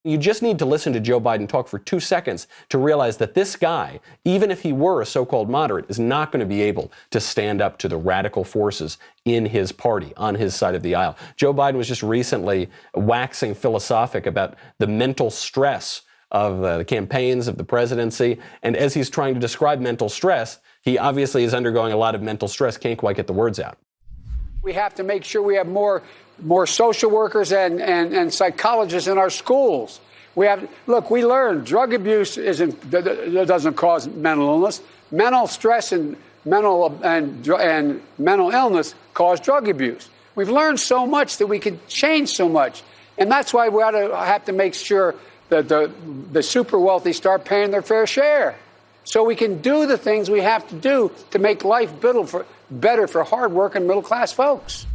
You just need to listen to Joe Biden talk for 2 seconds to realize that this guy, even if he were a so-called moderate, is not going to be able to stand up to the radical forces in his party, on his side of the aisle. Joe Biden was just recently waxing philosophic about the mental stress of the campaigns, of the presidency. And as he's trying to describe mental stress, he obviously is undergoing a lot of mental stress, can't quite get the words out. We have to make sure we have more social workers and psychologists in our schools. We learned drug abuse doesn't cause mental illness. Mental stress and mental illness cause drug abuse. We've learned so much that we can change so much. And that's why we have to make sure that the super wealthy start paying their fair share, so we can do the things we have to do to make life better for hardworking middle-class folks.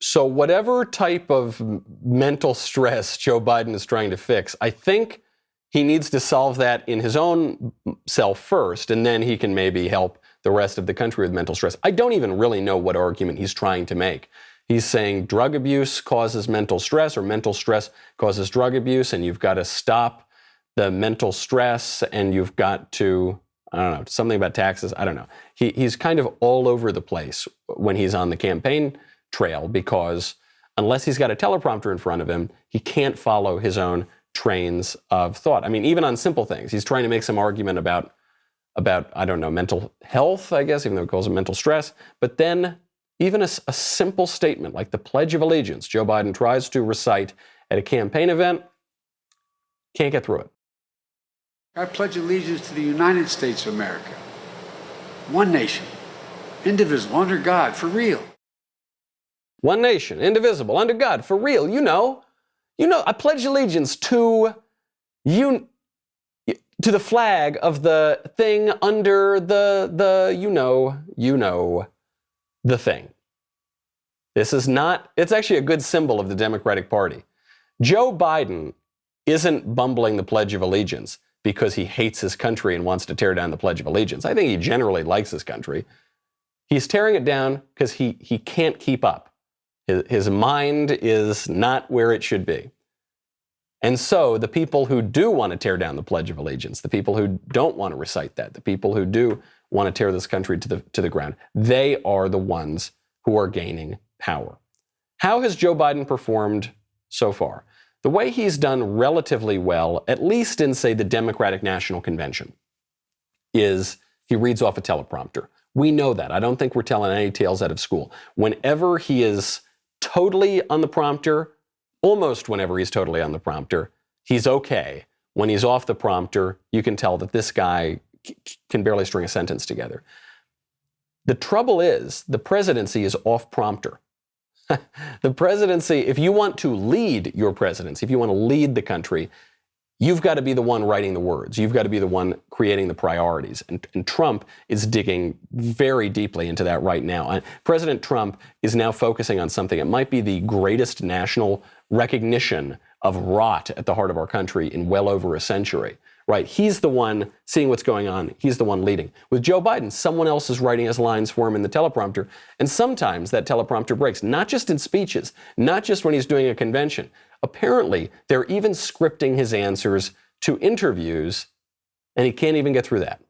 So whatever type of mental stress Joe Biden is trying to fix, I think he needs to solve that in his own self first, and then he can maybe help the rest of the country with mental stress. I don't even really know what argument he's trying to make. He's saying drug abuse causes mental stress, or mental stress causes drug abuse, and you've got to stop the mental stress, and you've got to, I don't know, something about taxes. I don't know. He's kind of all over the place when he's on the campaign trail, because unless he's got a teleprompter in front of him, he can't follow his own trains of thought. I mean, even on simple things, he's trying to make some argument about I don't know, mental health, I guess, even though he calls it mental stress. But then even a simple statement like the Pledge of Allegiance, Joe Biden tries to recite at a campaign event, can't get through it. I pledge allegiance to the United States of America, one nation, indivisible, under God, for real. One nation, indivisible, under God, for real. You know, I pledge allegiance to the flag of the thing under the thing. This is not, it's actually a good symbol of the Democratic Party. Joe Biden isn't bumbling the Pledge of Allegiance because he hates his country and wants to tear down the Pledge of Allegiance. I think he generally likes his country. He's tearing it down because he can't keep up. His mind is not where it should be. And so the people who do want to tear down the Pledge of Allegiance, the people who don't want to recite that, the people who do want to tear this country to the ground, they are the ones who are gaining power. How has Joe Biden performed so far? The way he's done relatively well, at least in, say, the Democratic National Convention, is he reads off a teleprompter. We know that. I don't think we're telling any tales out of school. Whenever he is totally on the prompter, almost whenever he's totally on the prompter, he's okay. When he's off the prompter, you can tell that this guy can barely string a sentence together. The trouble is, the presidency is off prompter. The presidency, if you want to lead your presidency, if you want to lead the country, you've got to be the one writing the words. You've got to be the one creating the priorities. And Trump is digging very deeply into that right now. And President Trump is now focusing on something that might be the greatest national recognition of rot at the heart of our country in well over a century. Right? He's the one seeing what's going on. He's the one leading. With Joe Biden, someone else is writing his lines for him in the teleprompter. And sometimes that teleprompter breaks, not just in speeches, not just when he's doing a convention. Apparently, they're even scripting his answers to interviews, and he can't even get through that.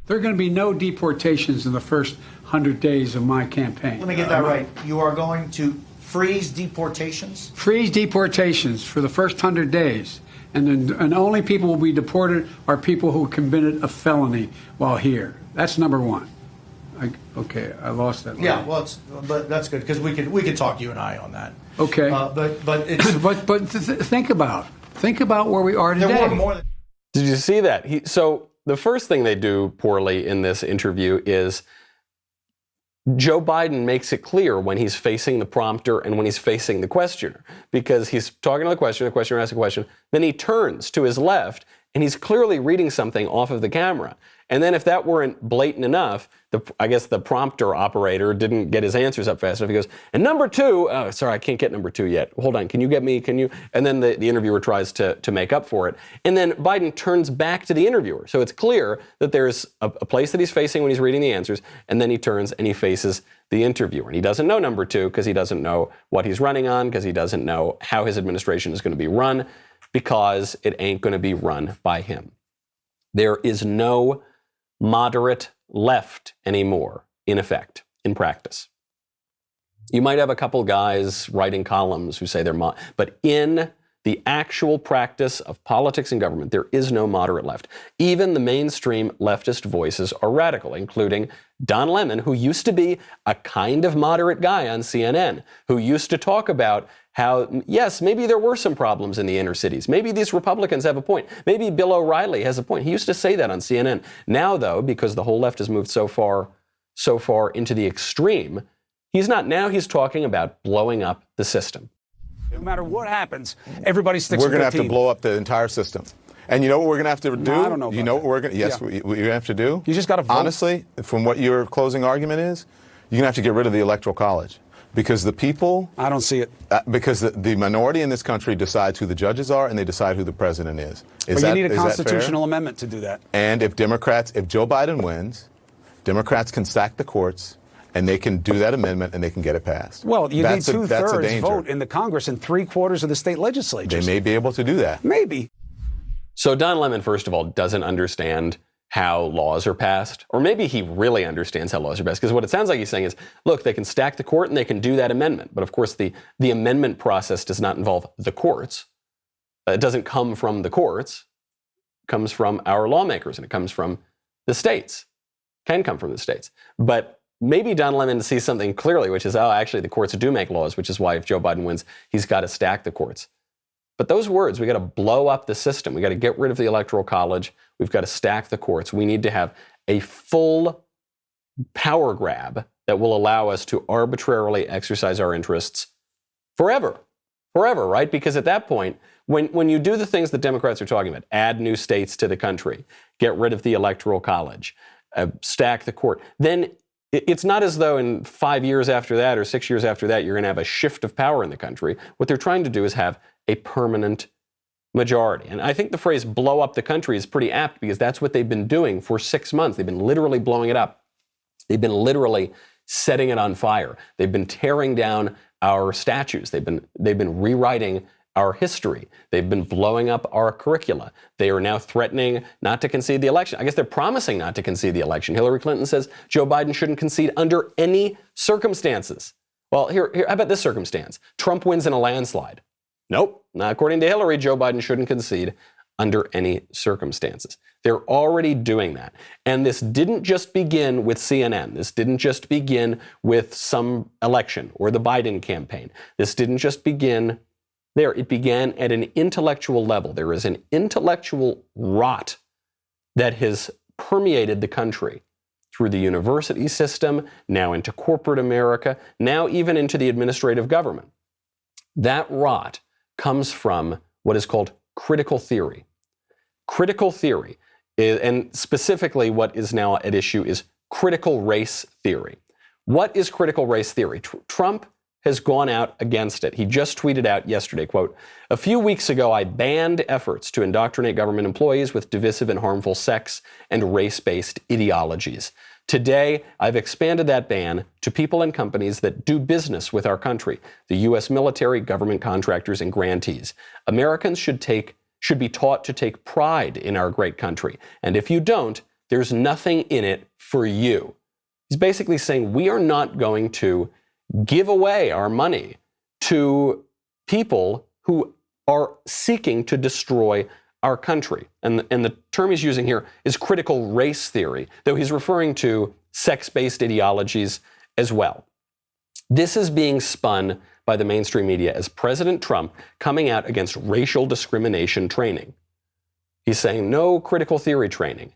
There are going to be no deportations in the first 100 days of my campaign. Let me get that right. You are going to freeze deportations? Freeze deportations for the first 100 days. And only people will be deported are people who committed a felony while here. That's number one. I lost that line. Yeah, well, but that's good because we could talk, you and I, on that. Okay. But it's think about where we are today. There were more. Did you see that? So the first thing they do poorly in this interview is Joe Biden makes it clear when he's facing the prompter and when he's facing the questioner, because he's talking to the questioner asks a question, then he turns to his left and he's clearly reading something off of the camera. And then if that weren't blatant enough, I guess the prompter operator didn't get his answers up fast enough. He goes, and number two, oh, sorry, I can't get number two yet. Hold on, can you get me, can you? And then the interviewer tries to make up for it. And then Biden turns back to the interviewer. So it's clear that there's a place that he's facing when he's reading the answers, and then he turns and he faces the interviewer. And he doesn't know number two because he doesn't know what he's running on, because he doesn't know how his administration is going to be run. because it ain't going to be run by him. There is no moderate left anymore, in effect, in practice. You might have a couple guys writing columns who say they're but in the actual practice of politics and government, there is no moderate left. Even the mainstream leftist voices are radical, including Don Lemon, who used to be a kind of moderate guy on CNN, who used to talk about how, yes, maybe there were some problems in the inner cities. Maybe these Republicans have a point. Maybe Bill O'Reilly has a point. He used to say that on CNN. Now, though, because the whole left has moved so far into the extreme, he's not. Now he's talking about blowing up the system. No matter what happens, everybody sticks We're with going to their have to team. blow up the entire system. And you know what we're going to have to do? No, I don't know about you know what that. we're going to, yes, Yeah. what you have to do? You just got to vote. Honestly, from what your closing argument is, you're going to have to get rid of the Electoral College. Because the people... I don't see it. Because the minority in this country decides who the judges are and they decide who the president is. But you need a constitutional amendment to do that. And if Joe Biden wins, Democrats can stack the courts and they can do that amendment and they can get it passed. Well, you need two-thirds danger. vote in the Congress and 3/4 of the state legislatures. They may be able to do that. Maybe. So Don Lemon, first of all, doesn't understand how laws are passed, or maybe he really understands how laws are passed, because what it sounds like he's saying is, look, they can stack the court and they can do that amendment. But of course, the amendment process does not involve the courts. It doesn't come from the courts. It comes from our lawmakers, and it comes from the states. Can come from the states. But maybe Don Lemon sees something clearly, which is, actually, the courts do make laws, which is why if Joe Biden wins, he's got to stack the courts. But those words, we got to blow up the system. We got to get rid of the Electoral College. We've got to stack the courts. We need to have a full power grab that will allow us to arbitrarily exercise our interests forever, right? Because at that point, when you do the things that Democrats are talking about, add new states to the country, get rid of the Electoral College, stack the court, then it's not as though in 5 years after that or 6 years after that, you're going to have a shift of power in the country. What they're trying to do is have a permanent majority. And I think the phrase blow up the country is pretty apt because that's what they've been doing for 6 months. They've been literally blowing it up. They've been literally setting it on fire. They've been tearing down our statues. They've been rewriting our history. They've been blowing up our curricula. They are now threatening not to concede the election. I guess they're promising not to concede the election. Hillary Clinton says Joe Biden shouldn't concede under any circumstances. Well, here, how about this circumstance? Trump wins in a landslide. Nope, not according to Hillary. Joe Biden shouldn't concede under any circumstances. They're already doing that. And this didn't just begin with CNN. This didn't just begin with some election or the Biden campaign. This didn't just begin there. It began at an intellectual level. There is an intellectual rot that has permeated the country through the university system, now into corporate America, now even into the administrative government. That rot comes from what is called critical theory. Critical theory, and specifically what is now at issue is critical race theory. What is critical race theory? Trump has gone out against it. He just tweeted out yesterday, quote, "A few weeks ago, I banned efforts to indoctrinate government employees with divisive and harmful sex and race-based ideologies. Today, I've expanded that ban to people and companies that do business with our country, the U.S. military, government contractors, and grantees. Americans should be taught to take pride in our great country. And if you don't, there's nothing in it for you." He's basically saying we are not going to give away our money to people who are seeking to destroy our country. And the term he's using here is critical race theory, though he's referring to sex-based ideologies as well. This is being spun by the mainstream media as President Trump coming out against racial discrimination training. He's saying no critical theory training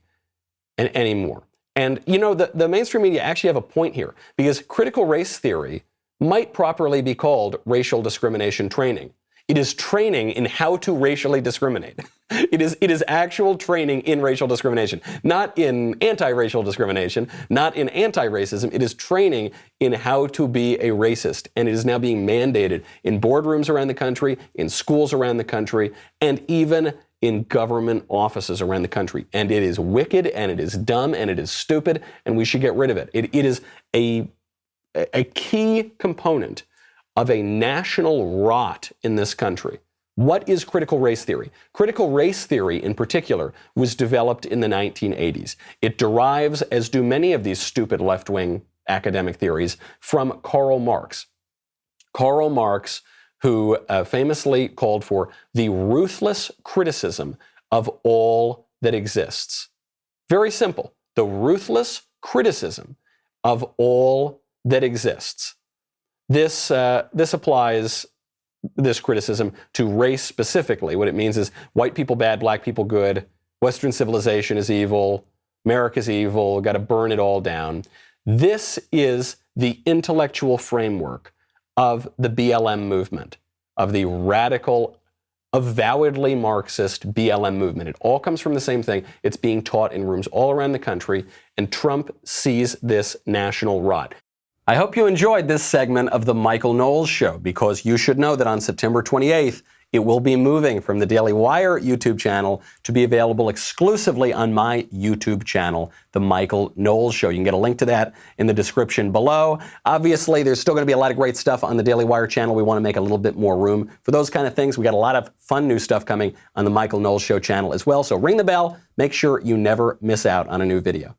anymore. And, you know, the mainstream media actually have a point here, because critical race theory might properly be called racial discrimination training. It is training in how to racially discriminate. It is actual training in racial discrimination, not in anti-racial discrimination, not in anti-racism. It is training in how to be a racist. And it is now being mandated in boardrooms around the country, in schools around the country, and even in government offices around the country. And it is wicked, and it is dumb, and it is stupid, and we should get rid of it. It is a key component of a national rot in this country. What is critical race theory? Critical race theory, in particular, was developed in the 1980s. It derives, as do many of these stupid left-wing academic theories, from Karl Marx. Karl Marx, who famously called for the ruthless criticism of all that exists. Very simple. The ruthless criticism of all that exists. This applies, this criticism, to race specifically. What it means is white people bad, black people good, Western civilization is evil, America's evil, got to burn it all down. This is the intellectual framework of the BLM movement, of the radical, avowedly Marxist BLM movement. It all comes from the same thing. It's being taught in rooms all around the country, and Trump sees this national rot. I hope you enjoyed this segment of the Michael Knowles Show, because you should know that on September 28th, it will be moving from the Daily Wire YouTube channel to be available exclusively on my YouTube channel, The Michael Knowles Show. You can get a link to that in the description below. Obviously, there's still going to be a lot of great stuff on the Daily Wire channel. We want to make a little bit more room for those kind of things. We got a lot of fun new stuff coming on the Michael Knowles Show channel as well. So ring the bell. Make sure you never miss out on a new video.